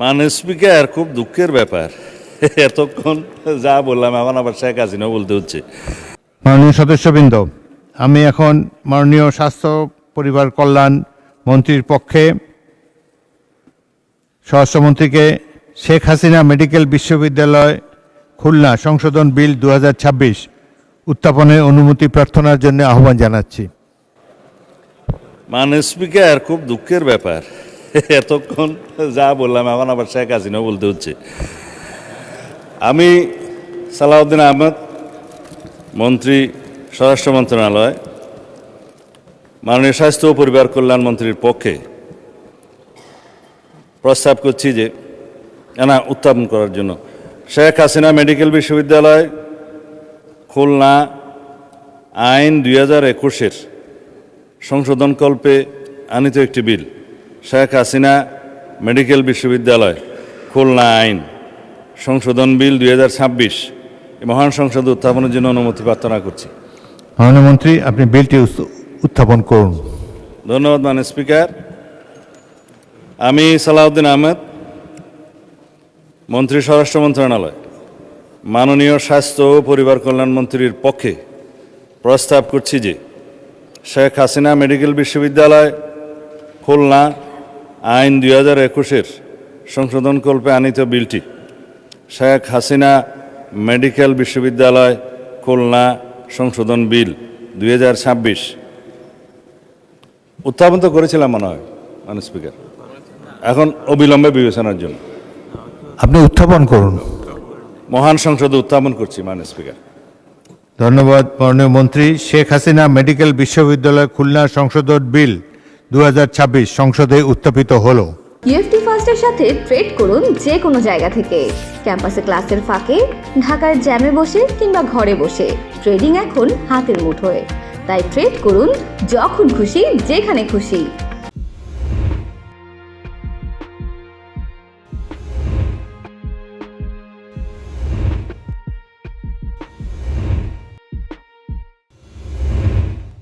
মাননীয় স্পিকার, খুব দুঃখের ব্যাপার, এতক্ষণ যা বললাম এখন আবার শেখ হাসিনাও বলতে হচ্ছে। মাননীয় সদস্যবৃন্দ, আমি এখন মাননীয় স্বাস্থ্য পরিবার কল্যাণ মন্ত্রীর পক্ষে স্বরাষ্ট্রমন্ত্রীকে শেখ হাসিনা মেডিকেল বিশ্ববিদ্যালয় খুলনা সংশোধন বিল 2026 উত্থাপনের অনুমতি প্রার্থনার জন্য আহ্বান জানাচ্ছি। মাননীয় স্পিকার, খুব দুঃখের ব্যাপার, এতক্ষণ যা বললাম এখন আবার শেখ হাসিনাও বলতে হচ্ছে। আমি সালাউদ্দিন আহমেদ, মন্ত্রী স্বরাষ্ট্র মন্ত্রণালয়, মাননীয় স্বাস্থ্য ও পরিবার কল্যাণ মন্ত্রীর পক্ষে প্রস্তাব করছি যে উত্থাপন করার জন্য শেখ হাসিনা মেডিকেল বিশ্ববিদ্যালয় খুলনা আইন 2021-এর সংশোধনকল্পে আনিত একটি বিল, শেখ হাসিনা মেডিকেল বিশ্ববিদ্যালয় খুলনা আইন সংশোধন বিল 2026 মহান সংসদে উত্থাপনের জন্য অনুমতি প্রার্থনা করছি। মাননীয় মন্ত্রী, আপনি বিলটি উত্থাপন করুন। ধন্যবাদ মাননীয় স্পিকার। আমি সালাউদ্দিন আহমেদ, মন্ত্রী স্বরাষ্ট্র মন্ত্রণালয়, মাননীয় স্বাস্থ্য ও পরিবার কল্যাণ মন্ত্রীর পক্ষে প্রস্তাব করছি যে শেখ হাসিনা মেডিকেল বিশ্ববিদ্যালয় খুলনা আইন 2021-এর সংশোধনকল্পে আনিত বিলটি, শেখ হাসিনা মেডিকেল বিশ্ববিদ্যালয় খুলনা সংশোধন বিল 2026 উত্থাপন তো করেছিলাম মনে হয় মাননীয় স্পিকার, এখন অবিলম্বে বিবেচনার জন্য আপনি উত্থাপন করুন। মহান সংসদে উত্থাপন করছি মাননীয় স্পিকার। ধন্যবাদ মাননীয় মন্ত্রী। শেখ হাসিনা মেডিকেল বিশ্ববিদ্যালয় খুলনা সংশোধন বিল 2026 সংসদে উত্থাপিত হলো। ইউএফটি ফার্স্টের সাথে ট্রেড করুন যে কোনো জায়গা থেকে, ক্যাম্পাসে ক্লাসের ফাঁকে, ঢাকার জ্যামে বসে কিংবা ঘরে বসে। ট্রেডিং এখন হাতের মুঠোয়, তাই ট্রেড করুন যখন খুশি যেখানে খুশি।